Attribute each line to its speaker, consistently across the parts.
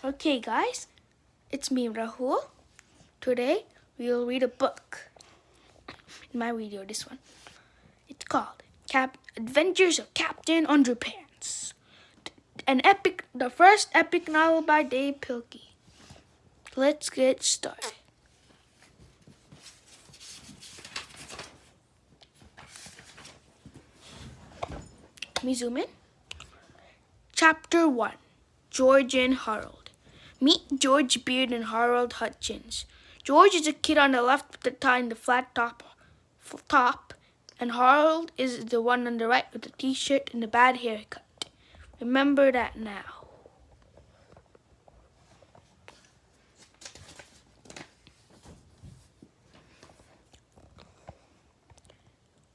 Speaker 1: Okay, guys, it's me, Rahul. Today we will read a book. In my video, this one. It's called Adventures of Captain Underpants. The first epic novel by Dave Pilkey. Let's get started. Let me zoom in. Chapter 1. George and Harold. Meet George Beard and Harold Hutchins. George is a kid on the left with the tie and the flat top, and Harold is the one on the right with the t-shirt and the bad haircut. Remember that now.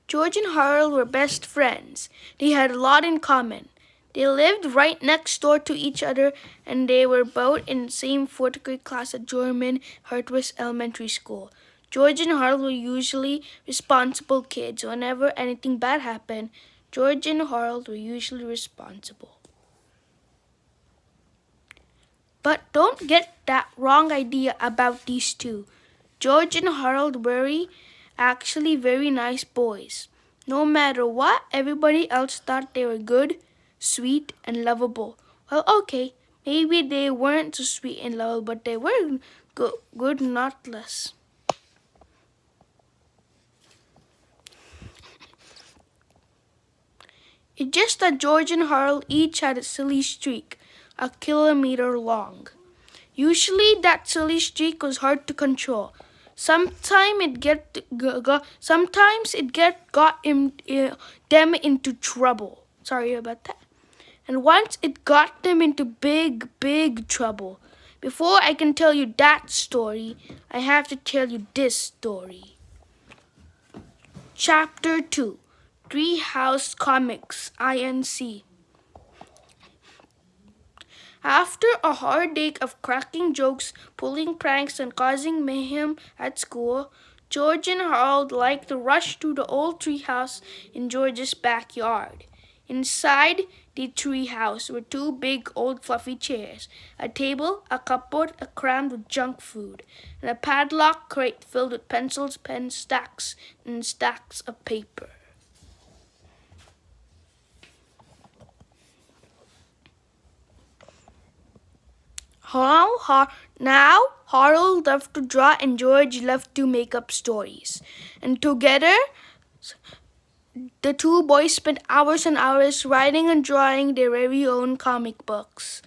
Speaker 1: George and Harold were best friends. They had a lot in common. They lived right next door to each other, and they were both in the same fourth grade class at German Hartwest Elementary School. George and Harold were usually responsible kids. Whenever anything bad happened, George and Harold were usually responsible. But don't get that wrong idea about these two. George and Harold were actually very nice boys. No matter what, everybody else thought they were good, sweet, and lovable. Well, okay, maybe they weren't so sweet and lovable, but they were good, not less. It's just that George and Harold each had a silly streak, a kilometer long. Usually that silly streak was hard to control. Sometimes it got them into trouble. Sorry about that. And once it got them into big trouble. Before I can tell you that story, I have to tell you this story. Chapter 2. Treehouse Comics, INC. After a hard day of cracking jokes, pulling pranks, and causing mayhem at school, George and Harold liked to rush to the old treehouse in George's backyard. Inside the treehouse were two big old fluffy chairs, a table, a cupboard crammed with junk food, and a padlock crate filled with pencils, pens, stacks, and stacks of paper. Now Harold loved to draw and George loved to make up stories. And together, the two boys spent hours and hours writing and drawing their very own comic books.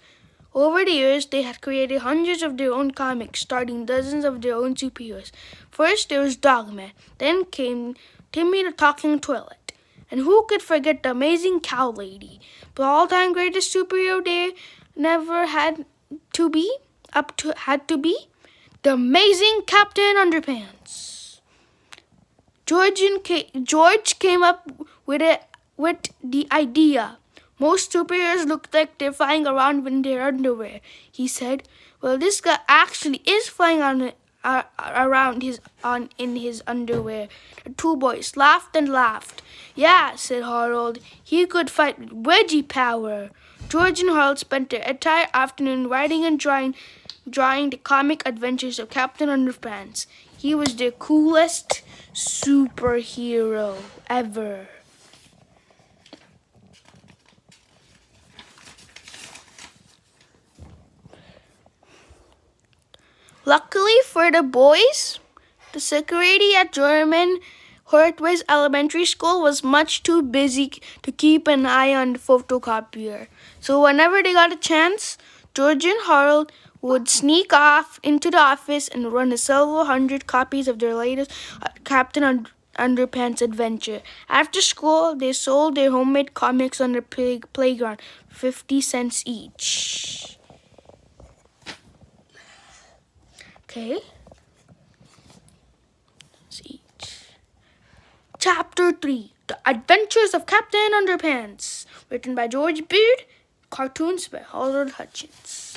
Speaker 1: Over the years, they had created hundreds of their own comics, starting dozens of their own superheroes. First, there was Dogman. Then came Timmy the Talking Toilet. And who could forget the amazing Cow Lady? The all-time greatest superhero they never had to be the amazing Captain Underpants. George came up with the idea. Most superheroes look like they're flying around in their underwear, he said. Well, this guy actually is flying around in his underwear. The two boys laughed and laughed. Yeah, said Harold, he could fight with wedgie power. George and Harold spent their entire afternoon writing and drawing the comic adventures of Captain Underpants. He was the coolest superhero ever. Luckily for the boys, the security at German Hartwest Elementary School was much too busy to keep an eye on the photocopier. So whenever they got a chance, George and Harold would sneak off into the office and run several hundred copies of their latest Captain Underpants adventure. After school, they sold their homemade comics on the playground, 50 cents each. Okay. Chapter 3. The Adventures of Captain Underpants. Written by George Beard. Cartoons by Harold Hutchins.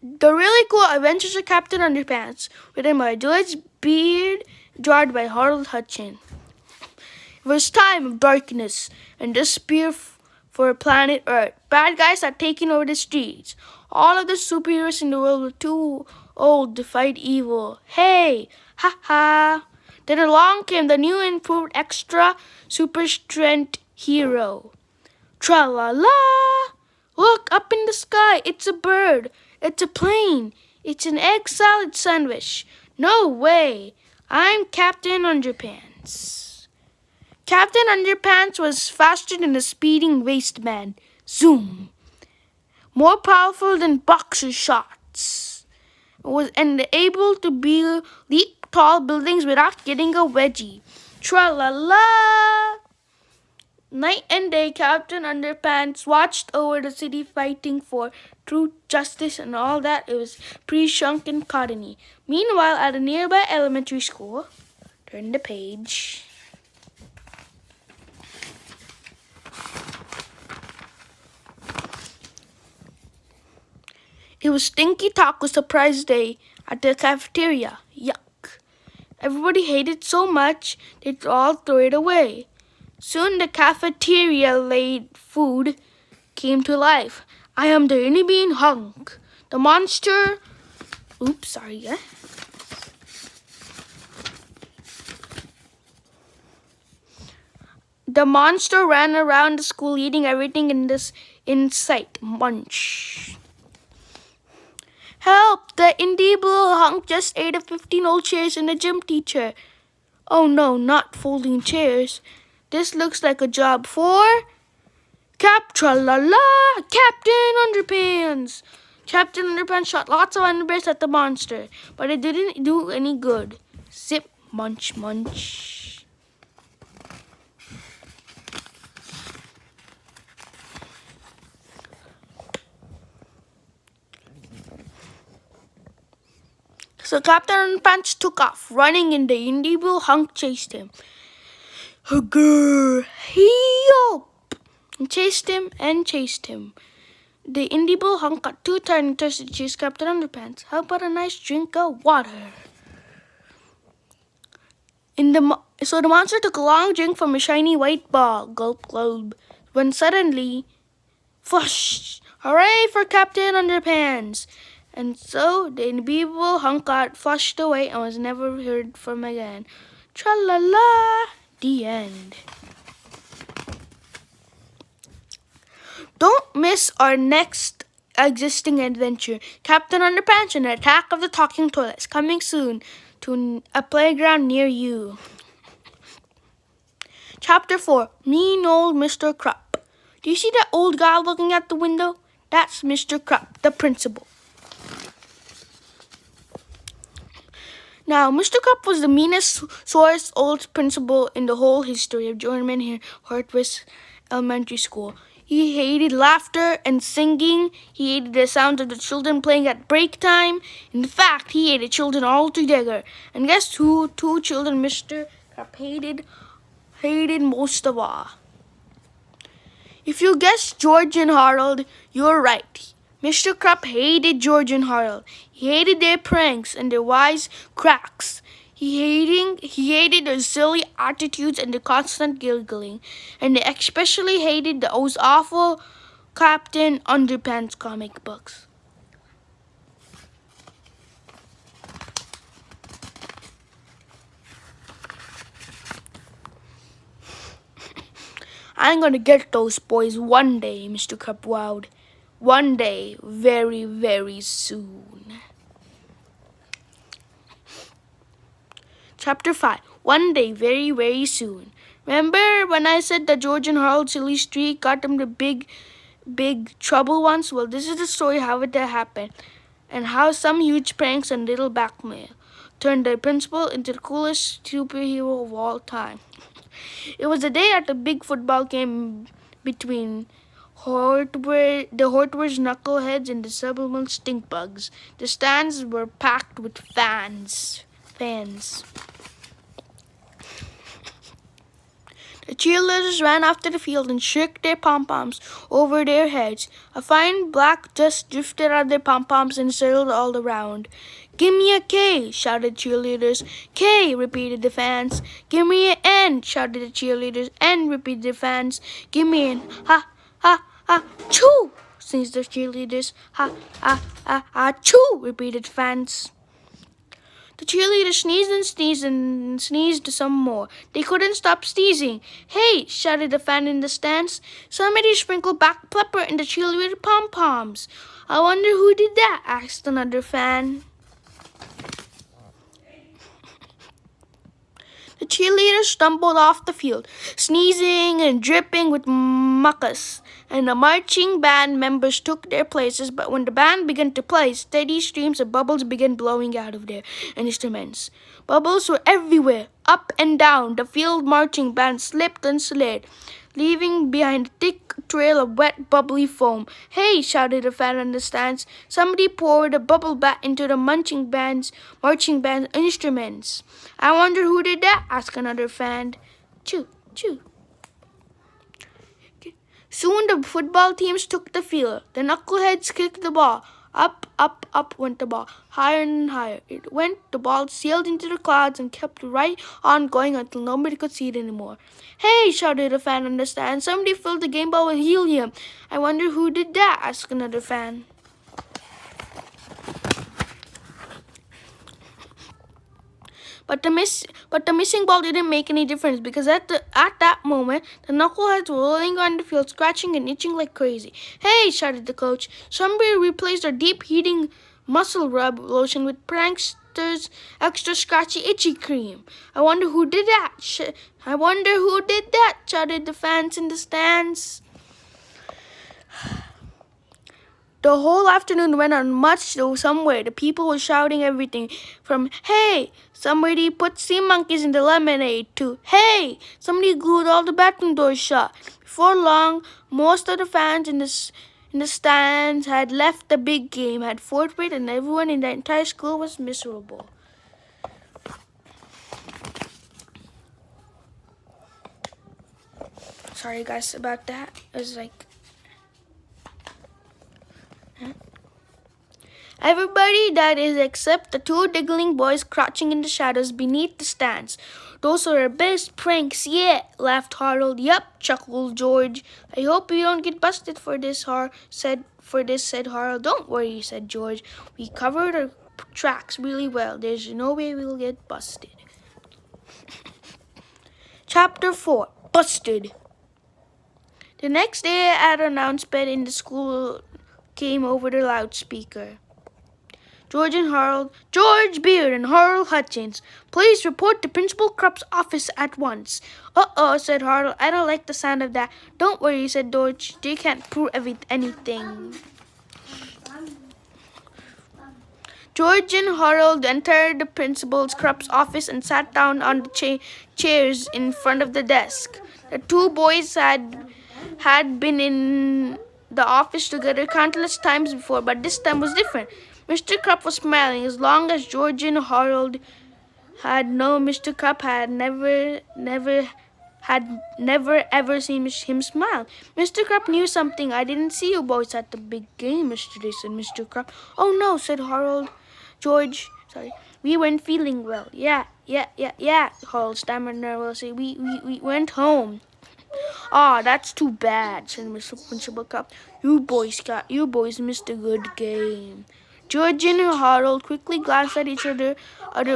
Speaker 1: The Really Cool Adventures of Captain Underpants. Written by George Beard. Drawn by Harold Hutchins. It was time of darkness, and despair for planet Earth. Bad guys are taking over the streets. All of the superheroes in the world were too old to fight evil. Hey! Ha ha! Then along came the new improved extra super strength hero. Tra-la-la! Look up in the sky. It's a bird. It's a plane. It's an egg salad sandwich. No way. I'm Captain Underpants. Captain Underpants was faster than a speeding waste man. Zoom. More powerful than boxer shots. And able to leap tall buildings without getting a wedgie. Tra-la-la! Night and day, Captain Underpants watched over the city fighting for truth, justice, and all that. It was pre-shunk and cottony. Meanwhile, at a nearby elementary school, turn the page. It was Stinky Taco Surprise Day at the cafeteria. Yuck. Everybody hated it so much, they'd all throw it away. Soon the cafeteria-laid food came to life. I am the Innie Bean Hunk. The monster... Oops, sorry. The monster ran around the school eating everything in sight. Munch. Help! The Indieble Hunk just ate a 15 old chairs and a gym teacher. Oh no, not folding chairs. This looks like a job for Cap-tra-la-la! Captain Underpants! Captain Underpants shot lots of underpants at the monster, but it didn't do any good. Zip, munch, munch. So Captain Underpants took off, running and the Indieble Hunk chased him. Hugger! He-up! And chased him and chased him. The Indieble Hunk got too tired and thirsty to chase Captain Underpants. How about a nice drink of water? So the monster took a long drink from a shiny white ball. Gulp, gulp. When suddenly, flush! Hooray for Captain Underpants! And so the Indieble Hunk got flushed away and was never heard from again. Tra-la-la! The end. Don't miss our next existing adventure, Captain Underpants and the Attack of the Talking Toilets, coming soon to a playground near you. Chapter 4, Mean Old Mr. Krupp. Do you see that old guy looking at the window? That's Mr. Krupp, the principal. Now, Mr. Krupp was the meanest, sorest old principal in the whole history of German Hartwest Elementary School. He hated laughter and singing. He hated the sound of the children playing at break time. In fact, he hated children altogether. And guess who? Two children Mr. Krupp hated most of all. If you guessed George and Harold, you're right. Mr. Krupp hated George and Harold. He hated their pranks and their wise cracks. He hated their silly attitudes and the constant giggling. And he especially hated those awful Captain Underpants comic books. I'm gonna get those boys one day, Mr. Krupp vowed. One day, very, very soon. Chapter 5, One Day, Very, Very Soon. Remember when I said that George and Harold's silly streak got them the big trouble once? Well, this is the story how it happened, and how some huge pranks and little blackmail turned the principal into the coolest superhero of all time. It was a day at a big football game between the Hortworth knuckleheads and the suburban stinkbugs. The stands were packed with fans. The cheerleaders ran after the field and shook their pom-poms over their heads. A fine black dust drifted out of their pom-poms and settled all around. "Give me a K," shouted cheerleaders. "K," repeated the fans. "Give me an N," shouted the cheerleaders. "N," repeated the fans. "Give me an Ha, ha, choo! Sneezed the cheerleaders. Ha, ha, ha, ha, choo! Repeated fans. The cheerleaders sneezed and sneezed and sneezed some more. They couldn't stop sneezing. Hey, shouted a fan in the stands. Somebody sprinkled black pepper in the cheerleader pom-poms. I wonder who did that, asked another fan. The cheerleaders stumbled off the field, sneezing and dripping with mucus, and the marching band members took their places, but when the band began to play, steady streams of bubbles began blowing out of their instruments. Bubbles were everywhere, up and down. The field marching band slipped and slid, leaving behind a thick trail of wet, bubbly foam. Hey, shouted a fan in the stands. Somebody poured a bubble bath into the marching band's instruments. I wonder who did that, asked another fan. Choo, choo. Soon the football teams took the field. The knuckleheads kicked the ball. Up, up, up went the ball, higher and higher. It went, the ball sailed into the clouds and kept right on going until nobody could see it anymore. Hey, shouted a fan on the stand. Somebody filled the game ball with helium. I wonder who did that, asked another fan. But the missing ball didn't make any difference because at that moment, the knuckleheads were rolling on the field, scratching and itching like crazy. Hey, shouted the coach. Somebody replaced our deep heating muscle rub lotion with Prankster's extra scratchy itchy cream. I wonder who did that. Shouted the fans in the stands. The whole afternoon went on much the same way. The people were shouting everything from, hey, somebody put sea monkeys in the lemonade, to, hey, somebody glued all the bathroom doors shut. Before long, most of the fans in the stands had left the big game, had forfeited, and everyone in the entire school was miserable. Sorry, guys, about that. It was like... Everybody died except the two diggling boys crouching in the shadows beneath the stands. Those are our best pranks yet, laughed Harold. Yup, chuckled George. I hope we don't get busted for this, said Harold. Don't worry, said George. We covered our tracks really well. There's no way we'll get busted. Chapter 4. Busted. The next day, an announcement in the school came over the loudspeaker. George Beard and Harold Hutchins, please report to Principal Krupp's office at once. Uh-oh, said Harold. I don't like the sound of that. Don't worry, said George. They can't prove anything. George and Harold entered the Principal Krupp's office and sat down on the chairs in front of the desk. The two boys had been in the office together countless times before, but this time was different. Mr. Krupp was smiling. As long as George and Harold had known Mr. Krupp had never ever seen him smile. Mr. Krupp knew something. I didn't see you boys at the big game yesterday, said Mr. Krupp. Oh no, said George, we weren't feeling well. Yeah, Harold stammered nervously. We went home. Ah, that's too bad, said Mr. Principal Krupp. You boys missed a good game. George and Harold quickly glanced at each other,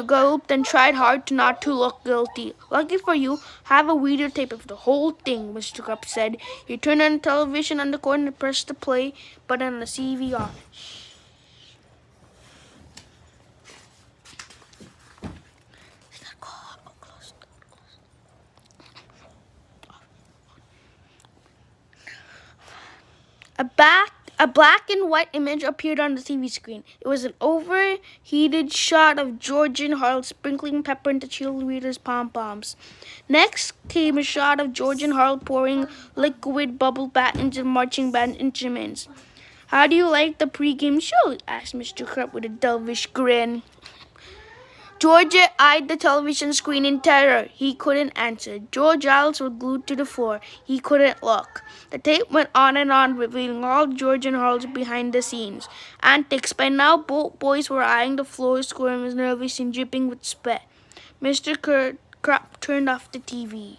Speaker 1: gulped, and tried hard not to look guilty. Lucky for you, have a videotape of the whole thing, Mr. Krupp said. He turned on the television on the corner and pressed the play button on the CVR. A black and white image appeared on the TV screen. It was an overheated shot of George and Harold sprinkling pepper into cheerleaders' pom-poms. Next came a shot of George and Harold pouring liquid bubble bath into marching band instruments. How do you like the pre-game show? Asked Mr. Krupp with a devilish grin. George eyed the television screen in terror. He couldn't answer. George's eyes were glued to the floor. He couldn't look. The tape went on and on, revealing all George and Harold's behind-the-scenes antics. By now, both boys were eyeing the floor, squirming, nervous, and dripping with sweat. Mr. Krupp turned off the TV.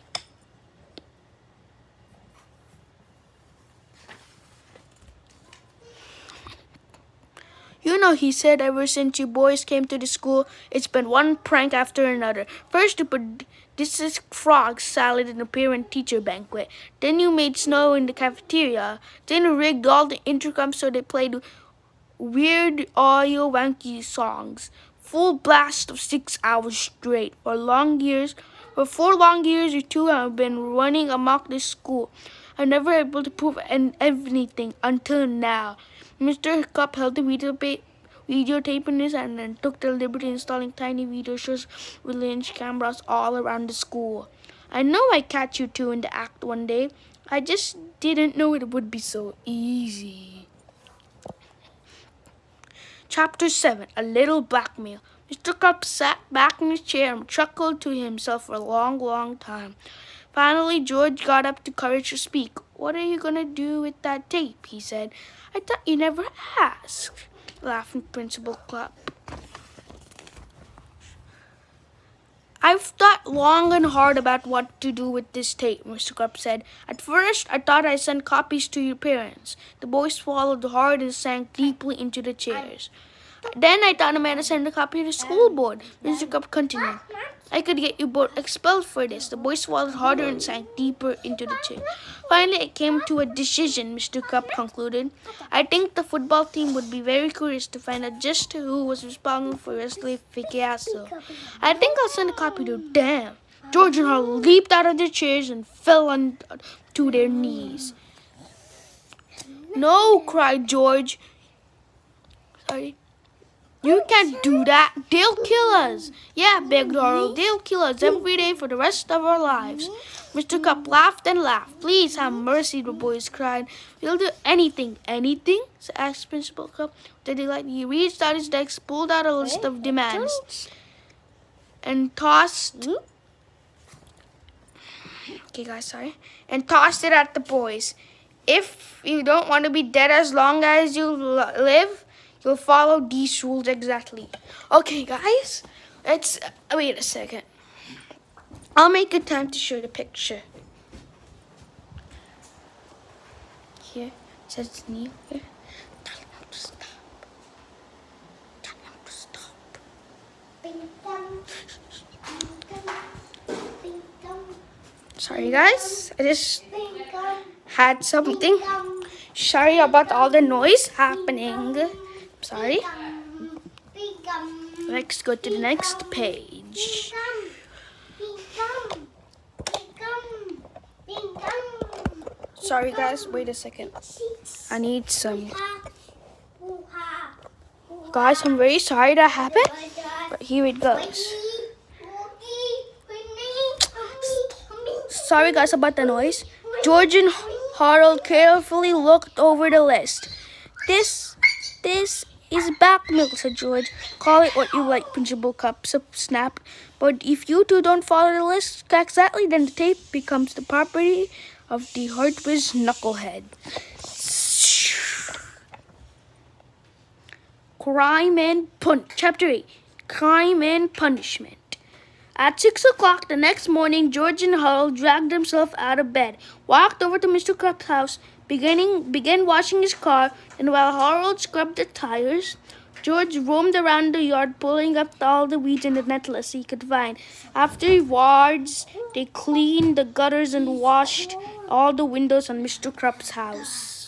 Speaker 1: You know, he said, ever since you boys came to the school, it's been one prank after another. First, you put this is frog salad in the parent-teacher banquet. Then you made snow in the cafeteria. Then you rigged all the intercoms so they played weird audio wanky songs. Full blast of 6 hours straight. For 4 long years, you two have been running amok this school. I'm never able to prove anything until now. Mr. Cup held the videotape in his hand and took the liberty installing tiny video shows with lens cameras all around the school. I know I'd catch you two in the act one day. I just didn't know it would be so easy. Chapter 7. A Little Blackmail. Mr. Cup sat back in his chair and chuckled to himself for a long, long time. Finally, George got up the courage to speak. What are you going to do with that tape? He said. I thought you never asked, laughed Principal Cup. I've thought long and hard about what to do with this tape, Mr. Cup said. At first, I thought I'd send copies to your parents. The boys swallowed hard and sank deeply into the chairs. Then I thought I might send a copy to the school board, Mr. Cup continued. I could get you both expelled for this. The boys swallowed harder and sank deeper into the chair. Finally, I came to a decision, Mr. Cup concluded. I think the football team would be very curious to find out just who was responsible for Wesley Ficasso. I think I'll send a copy to them. George and Harl leaped out of their chairs and fell to their knees. No, cried George. Sorry. You can't do that. They'll kill us. Yeah, begged Harold. They'll kill us every day for the rest of our lives. Mr. Cup laughed and laughed. Please have mercy, the boys cried. We'll do anything. Anything? asked Principal Cup. With delight, he reached out his desk, pulled out a list of demands, and tossed... Okay, guys, sorry. And tossed it at the boys. If you don't want to be dead as long as you live... You'll follow these rules exactly. Okay, guys. Let's... wait a second. I'll make a time to show the picture. Here. It says it's new. Here. Tell him to stop. Tell him to stop. Sorry, guys. I just had something. Sorry about all the noise happening. Sorry. Let's go to the next page. Sorry guys, wait a second. I need some. Guys, I'm very sorry that happened, but here it goes. Sorry guys about the noise. George and Harold carefully looked over the list. This is blackmail, said George. Call it what you like, Principal Cup snapped. But if you two don't follow the list exactly, then the tape becomes the property of the Hartwiz knucklehead. Chapter 8. Crime and Punishment. At 6 o'clock the next morning, George and Harold dragged themselves out of bed, walked over to Mr. Cup's house, began washing his car, and while Harold scrubbed the tires, George roamed around the yard, pulling up all the weeds and the nettles he could find. Afterwards, they cleaned the gutters and washed all the windows on Mr. Cup's house.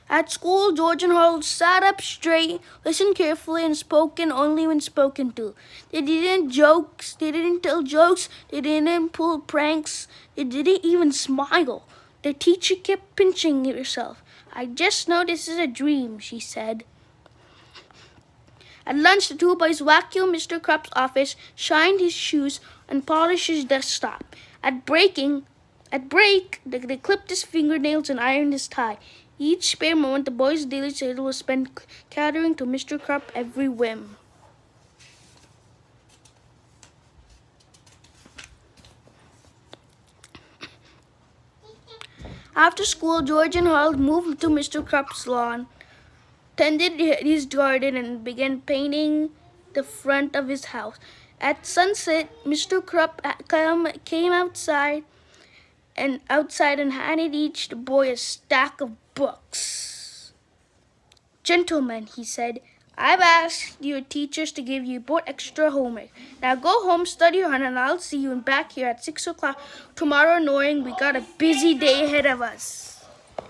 Speaker 1: At school, George and Harold sat up straight, listened carefully, and spoken only when spoken to. They didn't tell jokes, they didn't pull pranks, they didn't even smile. The teacher kept pinching herself. I just know this is a dream, she said. At lunch, the two boys vacuumed Mr. Cup's office, shined his shoes, and polished his desktop. At break, they clipped his fingernails and ironed his tie. Each spare moment, the boys' daily schedule was spent catering to Mr. Cup every whim. After school, George and Harold moved to Mr. Cup's lawn, tended his garden, and began painting the front of his house. At sunset, Mr. Cup came outside and outside and handed each boy a stack of books. Gentlemen, he said, I've asked your teachers to give you both extra homework. Now go home, study hard, and I'll see you back here at 6 o'clock tomorrow, knowing we got a busy day ahead of us.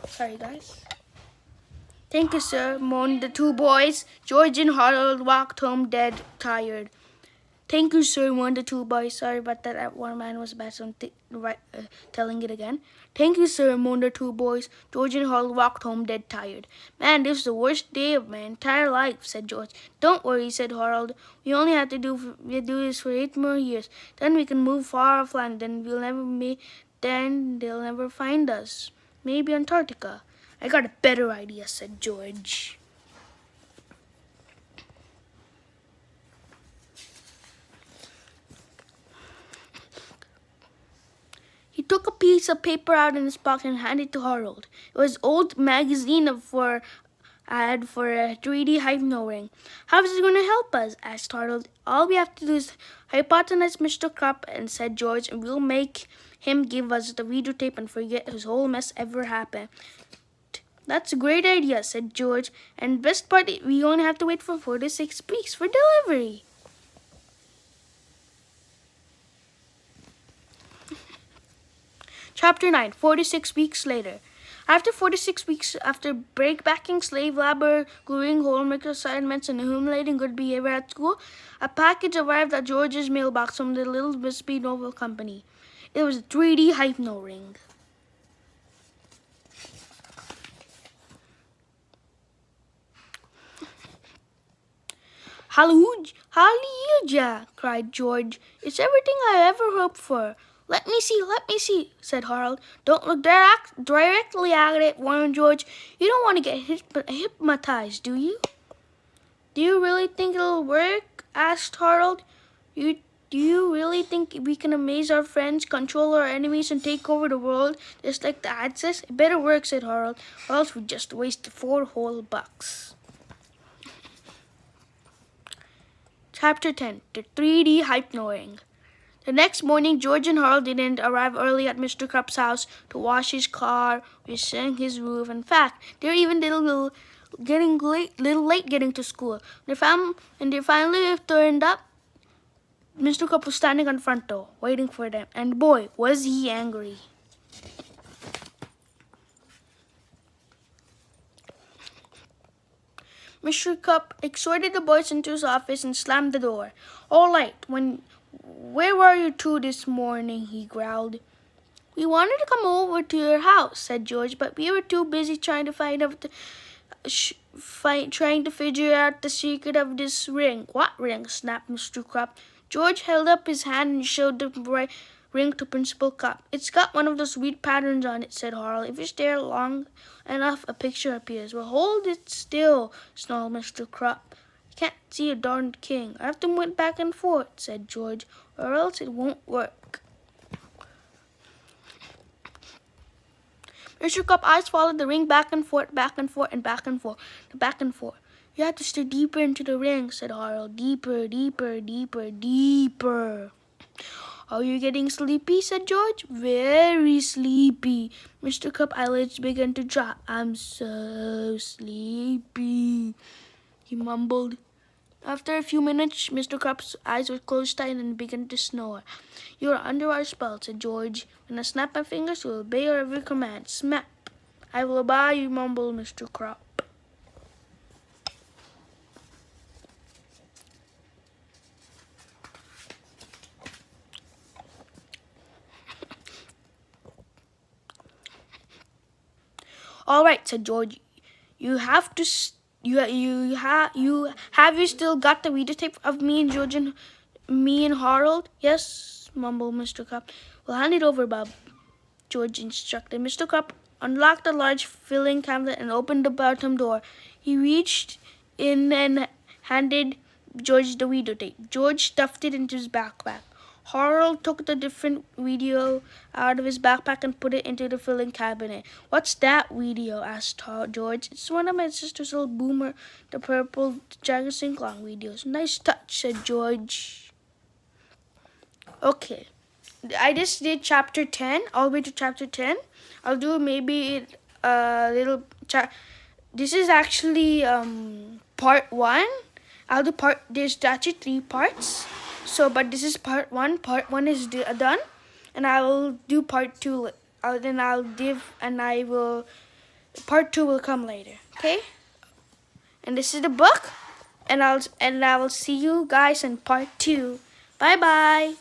Speaker 1: Sorry, guys. Thank you, sir, moaned the two boys. George and Harold walked home dead tired. Thank you, sir, moaned the two boys. Sorry about that. That one man was bad, so I'm telling it again. Thank you, sir, moaned the two boys. George and Harold walked home dead tired. Man, this is the worst day of my entire life, said George. Don't worry, said Harold. We only have to do this for 8 more years. Then we can move far offline. Then they'll never find us. Maybe Antarctica. I got a better idea, said George. He took a piece of paper out in his pocket and handed it to Harold. It was an old magazine for a 3D hypno ring. How is it going to help us? Asked Harold. All we have to do is hypnotize Mr. Krupp, and said George, and we'll make him give us the videotape and forget his whole mess ever happened. That's a great idea, said George. And best part, we only have to wait for 4 to 6 weeks for delivery. Chapter 9, 46 weeks later. After 46 weeks, after breakbacking, slave labor, gluing homework assignments, and humiliating good behavior at school, a package arrived at George's mailbox from the Little Wispy Novel Company. It was a 3D hypno ring. Hallelujah, cried George. It's everything I ever hoped for. Let me see, said Harold. Don't look directly at it, warned George. You don't want to get hypnotized, do you? Do you really think it'll work? Asked Harold. Do you really think we can amaze our friends, control our enemies, and take over the world, just like the ad says? It better work, said Harold, or else we just wasted 4 whole bucks. Chapter 10, the 3D hypno ring. The next morning, George and Harold didn't arrive early at Mr. Krupp's house to wash his car, resink his roof. In fact, they were even a little late getting to school. They finally turned up. Mr. Krupp was standing on the front door, waiting for them. And boy, was he angry. Mr. Krupp escorted the boys into his office and slammed the door. All right, where were you two this morning? He growled. We wanted to come over to your house, said George, but we were too busy trying to figure out the secret of this ring. What ring? Snapped Mr. Krupp. George held up his hand and showed the ring to Principal Krupp. It's got one of those weird patterns on it, said Harold. If you stare long enough, a picture appears. Well, hold it still, snarled Mr. Krupp. I can't see a darned king. I have to move it back and forth, said George, or else it won't work. Mr. Krupp's eyes followed the ring back and forth, back and forth, and back and forth, back and forth. You have to stare deeper into the ring, said Harold. Deeper, deeper, deeper, deeper. Are you getting sleepy? Said George. Very sleepy. Mr. Krupp's eyelids began to drop. I'm so sleepy, he mumbled. After a few minutes, Mr. Krupp's eyes were closed tight and began to snore. You are under our spell, said George. When I snap my fingers, you will obey your every command. Snap. I will obey you, mumbled Mr. Krupp. All right, said George. You have to. Have you still got the videotape of me and Harold? Yes, mumbled Mr. Krupp. Well, hand it over, Bob, George instructed. Mr. Krupp unlocked a large filing cabinet and opened the bottom door. He reached in and handed George the videotape. George stuffed it into his backpack. Harold took the different video out of his backpack and put it into the filing cabinet. What's that video? Asked George. It's one of my sister's little Boomer, the purple Jagger Sing-Along videos. Nice touch, said George. Okay, just did chapter 10, all the way to chapter 10. I'll do maybe a little this is actually part 1. I'll do there's actually 3 parts. So but this is part 1. Part 1 is done, and I will do part 2. Then I'll give, and I will part 2 will come later. Okay? And this is the book, and I will see you guys in part 2. Bye bye.